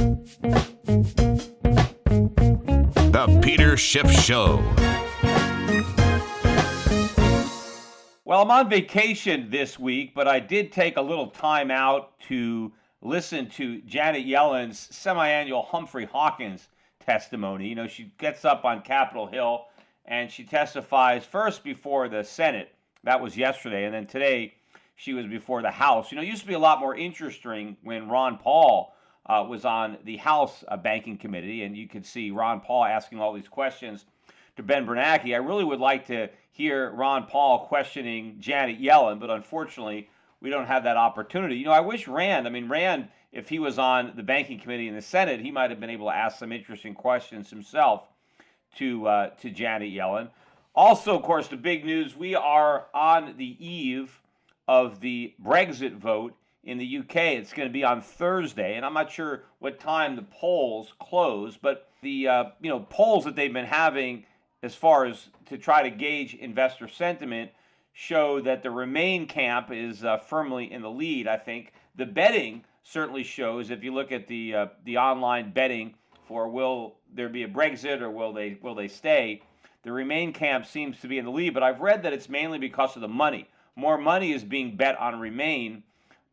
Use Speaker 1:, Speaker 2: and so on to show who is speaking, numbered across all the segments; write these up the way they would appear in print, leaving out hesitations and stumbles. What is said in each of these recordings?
Speaker 1: The Peter Schiff Show.
Speaker 2: Well, I'm on vacation this week, but I did take a little time out to listen to Janet Yellen's semi-annual Humphrey Hawkins testimony. You know, she gets up on Capitol Hill and she testifies first before the Senate. That was yesterday. And then today she was before the House. You know, it used to be a lot more interesting when Ron Paul was on the House Banking Committee, and you could see Ron Paul asking all these questions to Ben Bernanke. I really would like to hear Ron Paul questioning Janet Yellen, but unfortunately, we don't have that opportunity. You know, I wish Rand, if he was on the Banking Committee in the Senate, he might have been able to ask some interesting questions himself to Janet Yellen. Also, of course, the big news, we are on the eve of the Brexit vote in the UK. It's going to be on Thursday, and I'm not sure what time the polls close, but the polls that they've been having as far as to try to gauge investor sentiment show that the Remain camp is firmly in the lead. I think the betting certainly shows, if you look at the online betting for will there be a Brexit or will they stay, the Remain camp seems to be in the lead. But I've read that it's mainly because of the money. More money is being bet on Remain,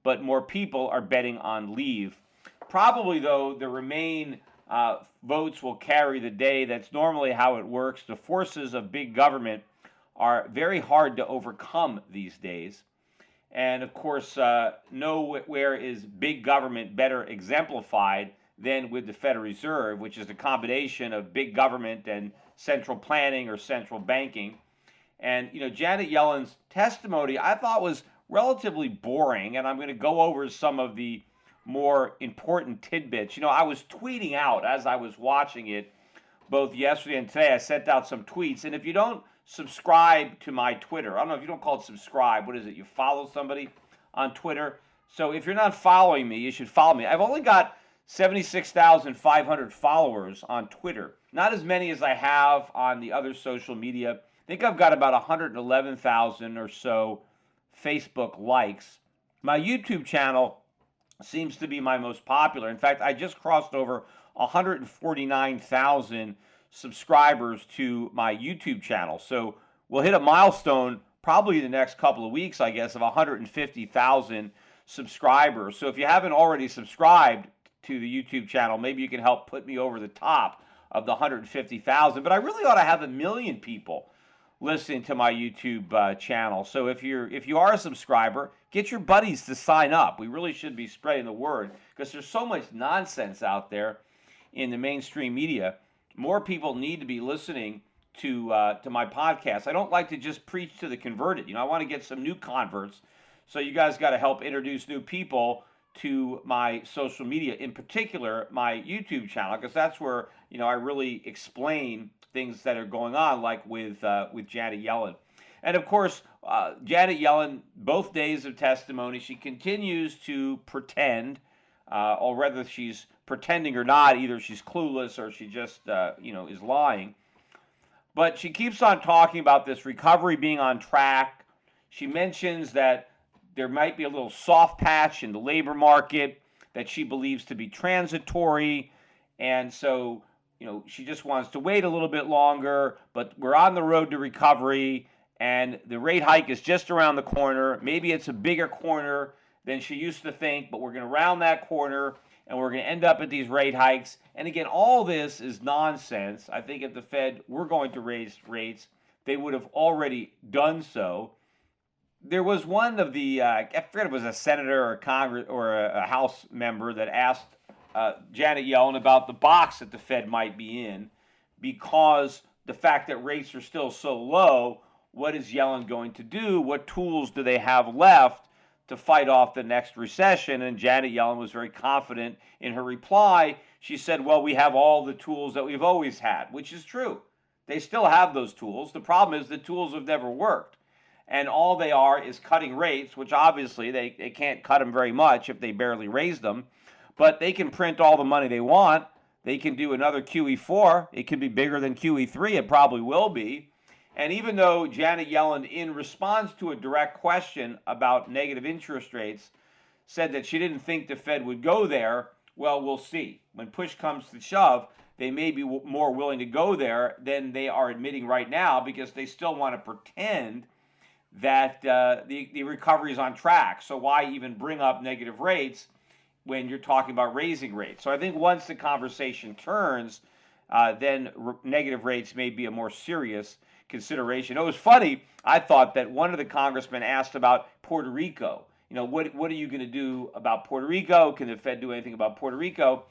Speaker 2: but more people are betting on Leave. Probably, though, the Remain votes will carry the day. That's normally how it works. The forces of big government are very hard to overcome these days. And, of course, nowhere is big government better exemplified than with the Federal Reserve, which is a combination of big government and central planning or central banking. And, you know, Janet Yellen's testimony I thought was relatively boring, and I'm going to go over some of the more important tidbits. You know, I was tweeting out as I was watching it, both yesterday and today. I sent out some tweets, and if you don't subscribe to my Twitter, I don't know if you don't call it subscribe, what is it? You follow somebody on Twitter? So if you're not following me, you should follow me. I've only got 76,500 followers on Twitter. Not as many as I have on the other social media. I think I've got about 111,000 or so Facebook likes. My YouTube channel seems to be my most popular. In fact, I just crossed over 149,000 subscribers to my YouTube channel. So we'll hit a milestone probably the next couple of weeks, I guess, of 150,000 subscribers. So if you haven't already subscribed to the YouTube channel, maybe you can help put me over the top of the 150,000. But I really ought to have 1 million people listening to my YouTube channel. So if you are a subscriber, get your buddies to sign up. We really should be spreading the word because there's so much nonsense out there in the mainstream media. More people need to be listening to my podcast. I don't like to just preach to the converted. You know, I want to get some new converts. So you guys got to help introduce new people to my social media, in particular my YouTube channel, because that's where, you know, I really explain things that are going on, like with Janet Yellen. And of course, Janet Yellen, both days of testimony, she continues to pretend, or whether she's pretending or not, either she's clueless or she just, is lying. But she keeps on talking about this recovery being on track. She mentions that there might be a little soft patch in the labor market that she believes to be transitory. And so, you know, she just wants to wait a little bit longer, but we're on the road to recovery, and the rate hike is just around the corner. Maybe it's a bigger corner than she used to think, but we're going to round that corner, and we're going to end up at these rate hikes. And again, all this is nonsense. I think if the Fed were going to raise rates, they would have already done so. There was one of the, I forget if it was a senator or a Congress or a House member that asked Janet Yellen about the box that the Fed might be in, because the fact that rates are still so low, what is Yellen going to do? What tools do they have left to fight off the next recession? And Janet Yellen was very confident in her reply. She said, well, we have all the tools that we've always had, which is true. They still have those tools. The problem is the tools have never worked. And all they are is cutting rates, which obviously they can't cut them very much if they barely raise them. But they can print all the money they want. They can do another QE4. It could be bigger than QE3. It probably will be. And even though Janet Yellen, in response to a direct question about negative interest rates, said that she didn't think the Fed would go there, Well, we'll see. When push comes to shove, they may be more willing to go there than they are admitting right now because they still want to pretend that the recovery is on track. So why even bring up negative rates when you're talking about raising rates? So I think once the conversation turns, then negative rates may be a more serious consideration. It was funny. I thought that one of the congressmen asked about Puerto Rico. What are you going to do about Puerto Rico? Can the Fed do anything about Puerto Rico?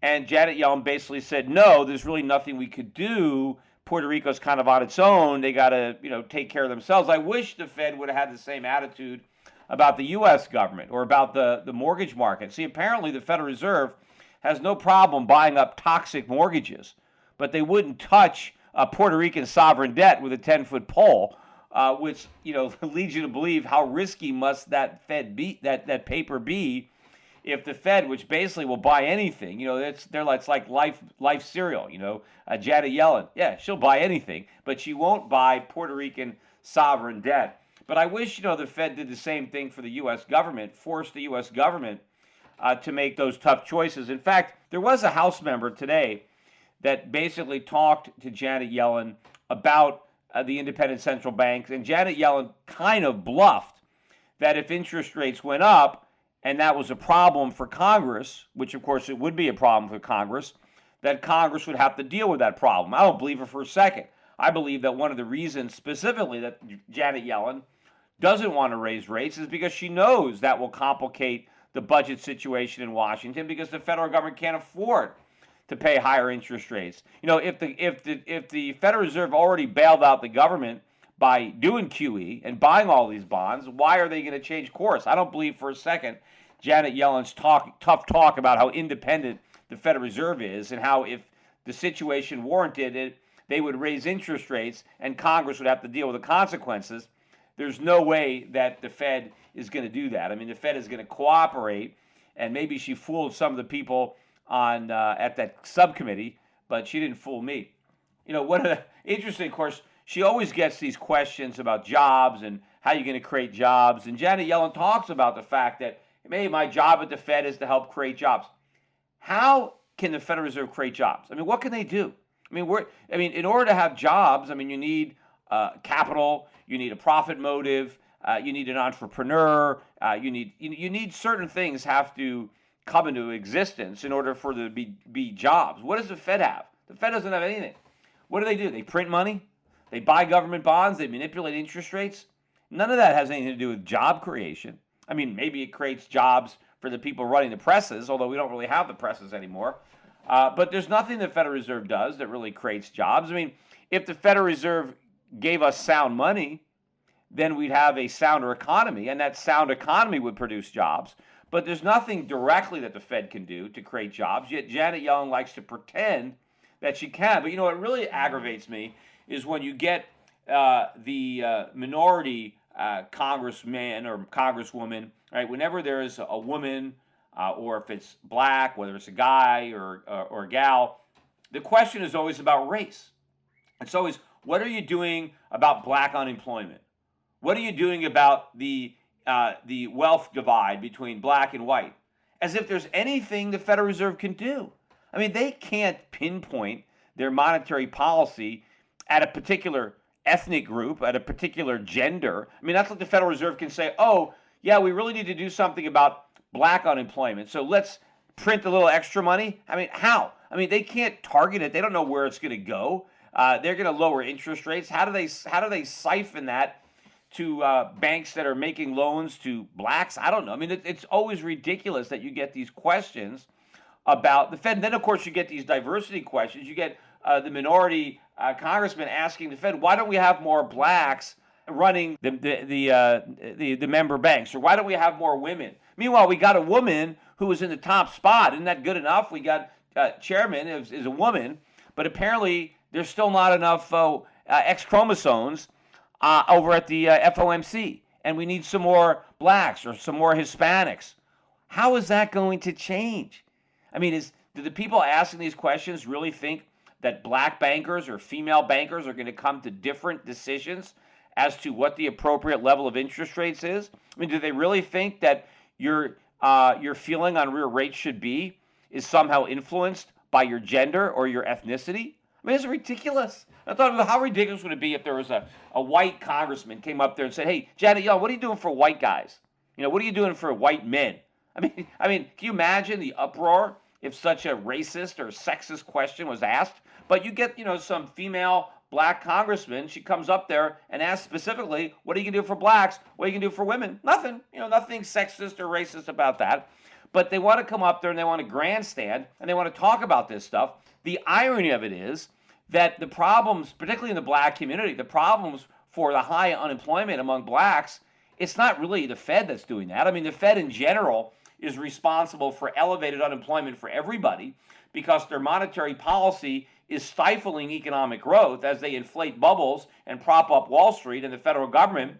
Speaker 2: And Janet Yellen basically said, no, there's really nothing we could do. Puerto Rico's kind of on its own. They got to, take care of themselves. I wish the Fed would have had the same attitude about the U.S. government or about the mortgage market. See, apparently the Federal Reserve has no problem buying up toxic mortgages, but they wouldn't touch Puerto Rican sovereign debt with a 10-foot pole, which leads you to believe how risky must that Fed be, that paper be, if the Fed, which basically will buy anything, it's like life cereal. Janet Yellen, yeah, she'll buy anything, but she won't buy Puerto Rican sovereign debt. But I wish the Fed did the same thing for the U.S. government, force the U.S. government to make those tough choices. In fact, there was a House member today that basically talked to Janet Yellen about the independent central banks, and Janet Yellen kind of bluffed that if interest rates went up, and that was a problem for Congress, which of course it would be a problem for Congress, that Congress would have to deal with that problem. I don't believe her for a second. I believe that one of the reasons specifically that Janet Yellen doesn't want to raise rates is because she knows that will complicate the budget situation in Washington because the federal government can't afford to pay higher interest rates. If the Federal Reserve already bailed out the government by doing QE and buying all these bonds, why are they going to change course? I don't believe for a second Janet Yellen's tough talk about how independent the Federal Reserve is and how if the situation warranted it, they would raise interest rates and Congress would have to deal with the consequences. There's no way that the Fed is going to do that. I mean, the Fed is going to cooperate, and maybe she fooled some of the people on at that subcommittee, but she didn't fool me. One of the interesting, of course, she always gets these questions about jobs and how you're going to create jobs. And Janet Yellen talks about the fact that, hey, my job at the Fed is to help create jobs. How can the Federal Reserve create jobs? I mean, what can they do? In order to have jobs, you need capital, you need a profit motive, you need an entrepreneur, you need certain things have to come into existence in order for there to be jobs. What does the Fed have? The Fed doesn't have anything. What do? They print money. They buy government bonds. They manipulate interest rates. None of that has anything to do with job creation. Maybe it creates jobs for the people running the presses, although we don't really have the presses anymore. But there's nothing the Federal Reserve does that really creates jobs. If the Federal Reserve gave us sound money, then we'd have a sounder economy, and that sound economy would produce jobs. But there's nothing directly that the Fed can do to create jobs, yet Janet Yellen likes to pretend that she can. But what really aggravates me is when you get the minority congressman or congresswoman, right? Whenever there is a woman or if it's black, whether it's a guy or a gal, the question is always about race. It's always, what are you doing about black unemployment? What are you doing about the wealth divide between black and white? As if there's anything the Federal Reserve can do. They can't pinpoint their monetary policy at a particular ethnic group, at a particular gender. That's like the Federal Reserve can say, oh, yeah, we really need to do something about black unemployment, so let's print a little extra money. How? They can't target it. They don't know where it's going to go. They're going to lower interest rates. How do they siphon that to banks that are making loans to blacks? I don't know. It's always ridiculous that you get these questions about the Fed. And then, of course, you get these diversity questions. You get the minority congressman asking the Fed, why don't we have more blacks running the member banks? Or why don't we have more women? Meanwhile, we got a woman who was in the top spot. Isn't that good enough? We got chairman is a woman, but apparently there's still not enough X chromosomes over at the FOMC. And we need some more blacks or some more Hispanics. How is that going to change? Do the people asking these questions really think that black bankers or female bankers are going to come to different decisions as to what the appropriate level of interest rates is? Do they really think that your feeling on real rates should be is somehow influenced by your gender or your ethnicity. I mean, it's ridiculous. I thought, how ridiculous would it be if there was a white congressman came up there and said, "Hey, Janet Yellen, what are you doing for white guys? What are you doing for white men?" Can you imagine the uproar if such a racist or sexist question was asked? But you get, some female black congressman, she comes up there and asks specifically, what are you going to do for blacks? What are you going to do for women? Nothing. Nothing sexist or racist about that. But they want to come up there and they want to grandstand and they want to talk about this stuff. The irony of it is that the problems, particularly in the black community, the problems for the high unemployment among blacks, it's not really the Fed that's doing that. I mean, the Fed in general is responsible for elevated unemployment for everybody because their monetary policy is stifling economic growth as they inflate bubbles and prop up Wall Street and the federal government.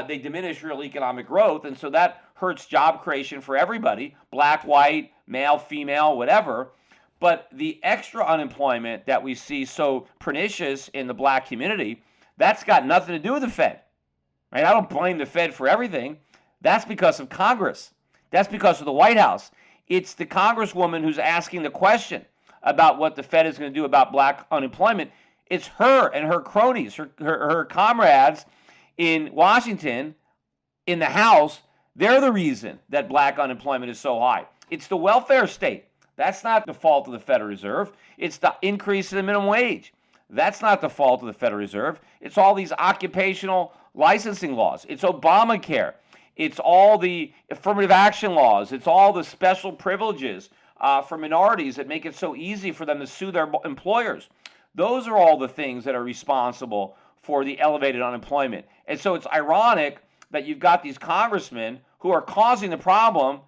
Speaker 2: They diminish real economic growth, and so that hurts job creation for everybody, black, white, male, female, whatever. But the extra unemployment that we see so pernicious in the black community, that's got nothing to do with the Fed. Right? I don't blame the Fed for everything. That's because of Congress. That's because of the White House. It's the congresswoman who's asking the question about what the Fed is going to do about black unemployment. It's her and her cronies, her comrades in Washington, in the House. They're the reason that black unemployment is so high. It's the welfare state. That's not the fault of the Federal Reserve. It's the increase in the minimum wage. That's not the fault of the Federal Reserve. It's all these occupational licensing laws. It's Obamacare. It's all the affirmative action laws. It's all the special privileges for minorities that make it so easy for them to sue their employers. Those are all the things that are responsible for the elevated unemployment. And so it's ironic that you've got these congressmen who are causing the problem,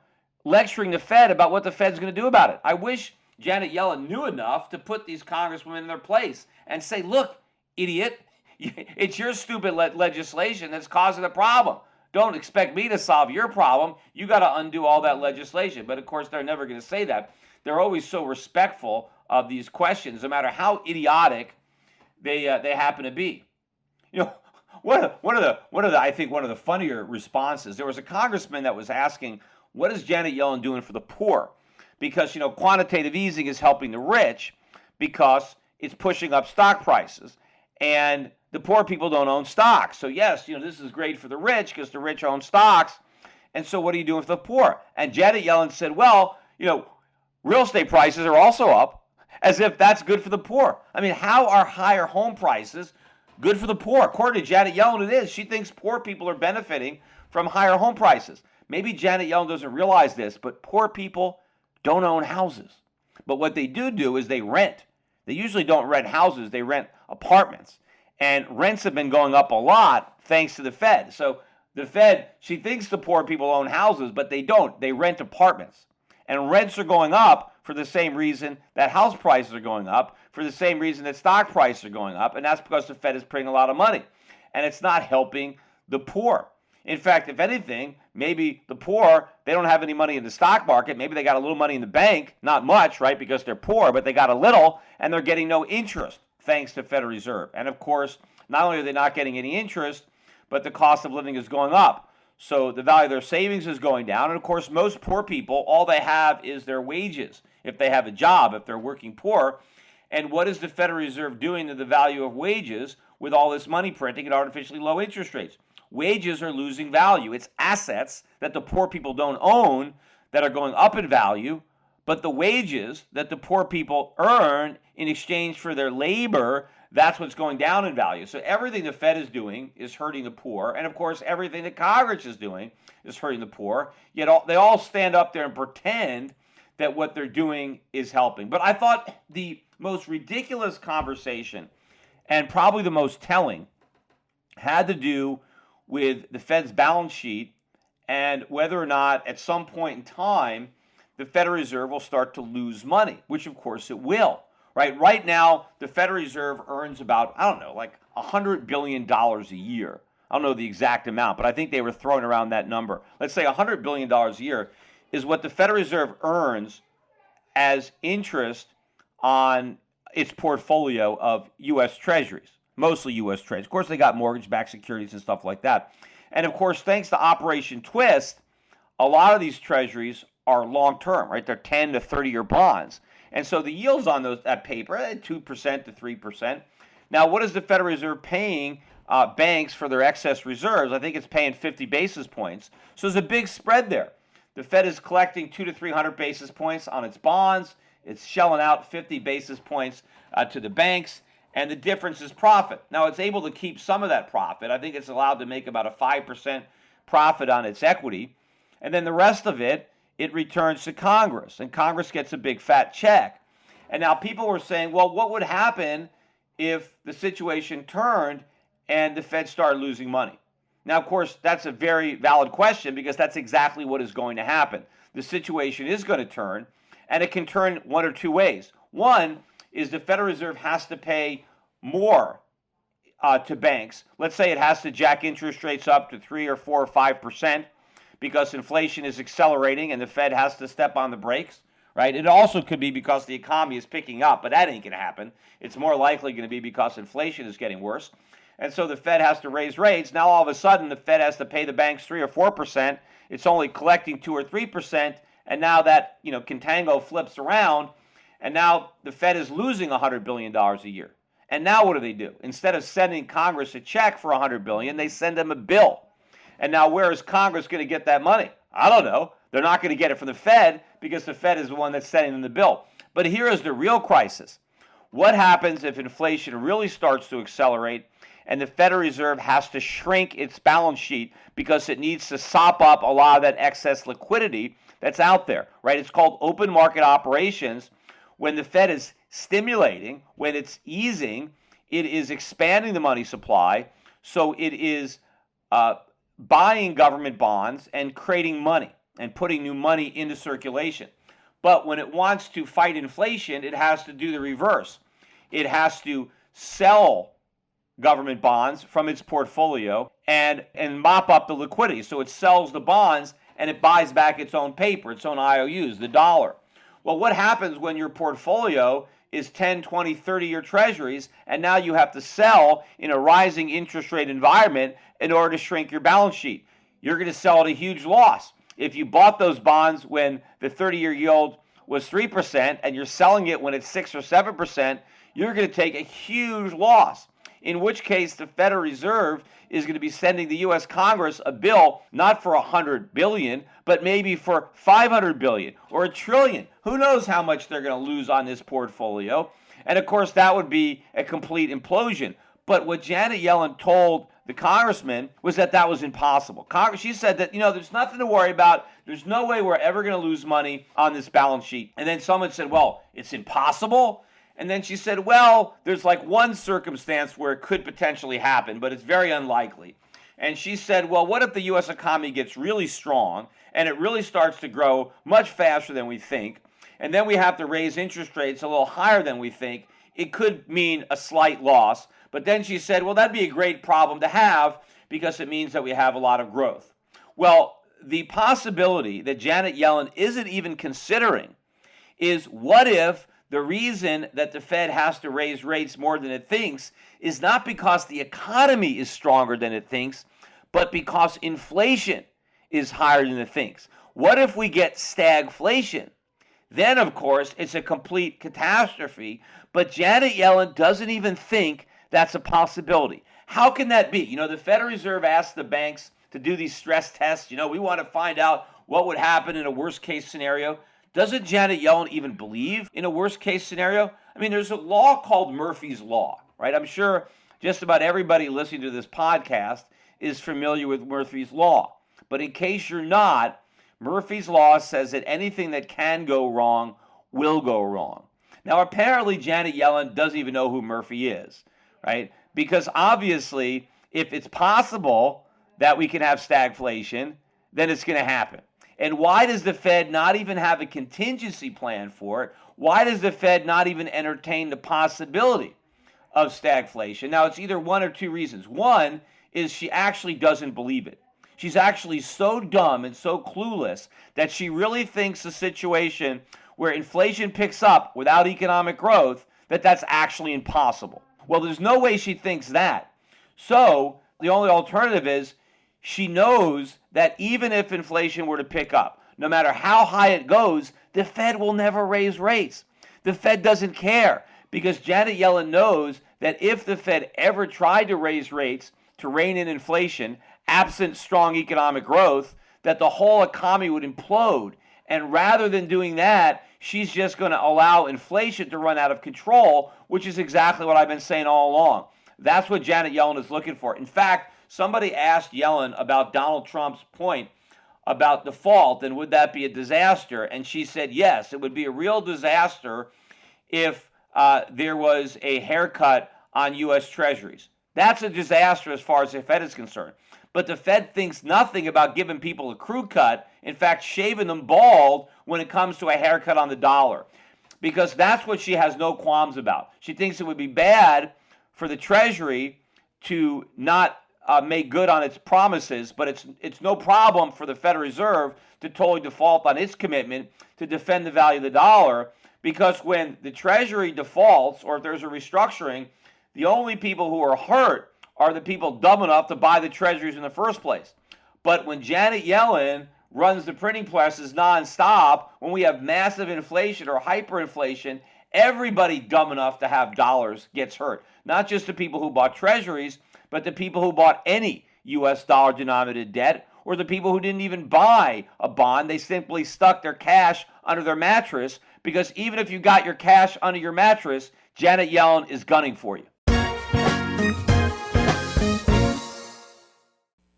Speaker 2: lecturing the Fed about what the Fed's going to do about it. I wish Janet Yellen knew enough to put these congresswomen in their place and say, look, idiot, it's your stupid legislation that's causing the problem. Don't expect me to solve your problem. You got to undo all that legislation. But of course, they're never going to say that. They're always so respectful of these questions, no matter how idiotic they happen to be. One of the funnier responses. There was a congressman that was asking, "What is Janet Yellen doing for the poor?" Because quantitative easing is helping the rich because it's pushing up stock prices, and the poor people don't own stocks. So yes, this is great for the rich because the rich own stocks. And so what are you doing for the poor? And Janet Yellen said, well, real estate prices are also up, as if that's good for the poor. I mean, how are higher home prices good for the poor? According to Janet Yellen, it is. She thinks poor people are benefiting from higher home prices. Maybe Janet Yellen doesn't realize this, but poor people don't own houses. But what they do is they rent. They usually don't rent houses, they rent apartments. And rents have been going up a lot thanks to the Fed. So the Fed, she thinks the poor people own houses, but they don't. They rent apartments. And rents are going up for the same reason that house prices are going up, for the same reason that stock prices are going up. And that's because the Fed is printing a lot of money. And it's not helping the poor. In fact, if anything, maybe the poor, they don't have any money in the stock market. Maybe they got a little money in the bank. Not much, right, because they're poor, but they got a little, and they're getting no interest thanks to Federal Reserve. And of course, not only are they not getting any interest, but the cost of living is going up. So the value of their savings is going down. And of course, most poor people, all they have is their wages, if they have a job, if they're working poor. And what is the Federal Reserve doing to the value of wages with all this money printing at artificially low interest rates? Wages are losing value. It's assets that the poor people don't own that are going up in value, but the wages that the poor people earn in exchange for their labor, that's what's going down in value. So everything the Fed is doing is hurting the poor, and of course everything that Congress is doing is hurting the poor, yet they all stand up there and pretend that what they're doing is helping. But I thought the most ridiculous conversation, and probably the most telling, had to do with the Fed's balance sheet and whether or not at some point in time the Federal Reserve will start to lose money, which of course it will. Right now, the Federal Reserve earns about, like $100 billion a year. I don't know the exact amount, but I think they were throwing around that number. Let's say $100 billion a year is what the Federal Reserve earns as interest on its portfolio of U.S. Treasuries, mostly U.S. Treasuries. Of course, they got mortgage-backed securities and stuff like that. And of course, thanks to Operation Twist, a lot of these treasuries are long-term, right? They're 10 to 30-year bonds. And so the yields on that paper, 2% to 3%. Now, what is the Federal Reserve paying banks for their excess reserves? I think it's paying 50 basis points. So there's a big spread there. The Fed is collecting 200 to 300 basis points on its bonds. It's shelling out 50 basis points to the banks, and the difference is profit. Now, it's able to keep some of that profit. I think it's allowed to make about a 5% profit on its equity. And then the rest of it returns to Congress, and Congress gets a big fat check. And now people were saying, well, what would happen if the situation turned and the Fed started losing money? Now, of course, that's a very valid question because that's exactly what is going to happen. The situation is going to turn, and it can turn one or two ways. One is the Federal Reserve has to pay more to banks. Let's say it has to jack interest rates up to 3 or 4 or 5% because inflation is accelerating and the Fed has to step on the brakes, right? It also could be because the economy is picking up, but that ain't going to happen. It's more likely going to be because inflation is getting worse. And so the Fed has to raise rates. Now, all of a sudden, the Fed has to pay the banks 3 or 4%. It's only collecting 2 or 3%. And now that, contango flips around, and now the Fed is losing $100 billion a year. And now what do? Instead of sending Congress a check for $100 billion, they send them a bill. And now where is Congress going to get that money? I don't know. They're not going to get it from the Fed because the Fed is the one that's sending them the bill. But here is the real crisis. What happens if inflation really starts to accelerate and the Federal Reserve has to shrink its balance sheet because it needs to sop up a lot of that excess liquidity that's out there, right? It's called open market operations. When the Fed is stimulating, when it's easing, it is expanding the money supply. So it is buying government bonds and creating money and putting new money into circulation. But when it wants to fight inflation, it has to do the reverse. It has to sell government bonds from its portfolio and mop up the liquidity. So it sells the bonds and it buys back its own paper, its own IOUs, the dollar. Well, what happens when your portfolio is 10, 20, 30-year treasuries, and now you have to sell in a rising interest rate environment in order to shrink your balance sheet? You're going to sell at a huge loss. If you bought those bonds when the 30-year yield was 3% and you're selling it when it's 6 or 7%, you're going to take a huge loss. In which case, the Federal Reserve is going to be sending the U.S. Congress a bill not for $100 billion, but maybe for $500 billion or $1 trillion. Who knows how much they're going to lose on this portfolio? And of course, that would be a complete implosion. But what Janet Yellen told the congressman was that was impossible. She said that, there's nothing to worry about. There's no way we're ever going to lose money on this balance sheet. And then someone said, well, it's impossible. And then she said, well, there's like one circumstance where it could potentially happen, but it's very unlikely. And she said, well, what if the U.S. economy gets really strong and it really starts to grow much faster than we think, and then we have to raise interest rates a little higher than we think? It could mean a slight loss. But then she said, well, that'd be a great problem to have because it means that we have a lot of growth. Well, the possibility that Janet Yellen isn't even considering is what if the reason that the Fed has to raise rates more than it thinks is not because the economy is stronger than it thinks, but because inflation is higher than it thinks. What if we get stagflation? Then, of course, it's a complete catastrophe. But Janet Yellen doesn't even think that's a possibility. How can that be? The Federal Reserve asked the banks to do these stress tests. We want to find out what would happen in a worst-case scenario. Doesn't Janet Yellen even believe in a worst-case scenario? I mean, there's a law called Murphy's Law, right? I'm sure just about everybody listening to this podcast is familiar with Murphy's Law. But in case you're not, Murphy's Law says that anything that can go wrong will go wrong. Now, apparently, Janet Yellen doesn't even know who Murphy is, right? Because obviously, if it's possible that we can have stagflation, then it's going to happen. And why does the Fed not even have a contingency plan for it? Why does the Fed not even entertain the possibility of stagflation? Now, it's either one or two reasons. One is she actually doesn't believe it. She's actually so dumb and so clueless that she really thinks the situation where inflation picks up without economic growth, that's actually impossible. Well, there's no way she thinks that. So the only alternative is she knows that even if inflation were to pick up, no matter how high it goes, the Fed will never raise rates. The Fed doesn't care because Janet Yellen knows that if the Fed ever tried to raise rates to rein in inflation, absent strong economic growth, that the whole economy would implode. And rather than doing that, she's just going to allow inflation to run out of control, which is exactly what I've been saying all along. That's what Janet Yellen is looking for. In fact, somebody asked Yellen about Donald Trump's point about default and would that be a disaster? And she said, yes, it would be a real disaster if there was a haircut on U.S. Treasuries. That's a disaster as far as the Fed is concerned. But the Fed thinks nothing about giving people a crew cut, in fact, shaving them bald when it comes to a haircut on the dollar. Because that's what she has no qualms about. She thinks it would be bad for the Treasury to not make good on its promises, but it's no problem for the Federal Reserve to totally default on its commitment to defend the value of the dollar, because when the Treasury defaults or if there's a restructuring, the only people who are hurt are the people dumb enough to buy the treasuries in the first place. But when Janet Yellen runs the printing presses nonstop, when we have massive inflation or hyperinflation, everybody dumb enough to have dollars gets hurt. Not just the people who bought treasuries, but the people who bought any U.S. dollar-denominated debt, or the people who didn't even buy a bond. They simply stuck their cash under their mattress, because even if you got your cash under your mattress, Janet Yellen is gunning for you.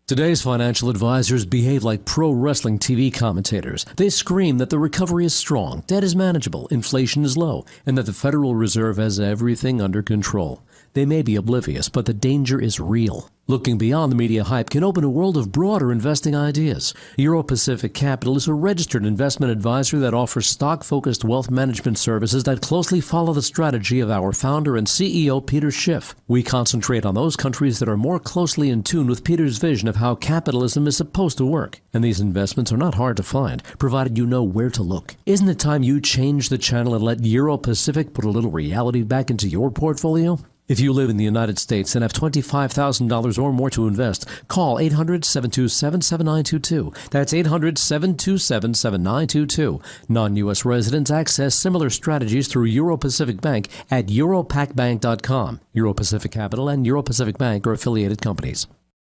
Speaker 3: Today's financial advisors behave like pro wrestling TV commentators. They scream that the recovery is strong, debt is manageable, inflation is low, and that the Federal Reserve has everything under control. They may be oblivious, but the danger is real. Looking beyond the media hype can open a world of broader investing ideas. Euro Pacific Capital is a registered investment advisor that offers stock-focused wealth management services that closely follow the strategy of our founder and CEO, Peter Schiff. We concentrate on those countries that are more closely in tune with Peter's vision of how capitalism is supposed to work. And these investments are not hard to find, provided you know where to look. Isn't it time you change the channel and let Euro Pacific put a little reality back into your portfolio? If you live in the United States and have $25,000 or more to invest, call 800-727-7922. That's 800-727-7922. Non-U.S. residents access similar strategies through Euro Pacific Bank at europacbank.com. Euro Pacific Capital and Euro Pacific Bank are affiliated companies.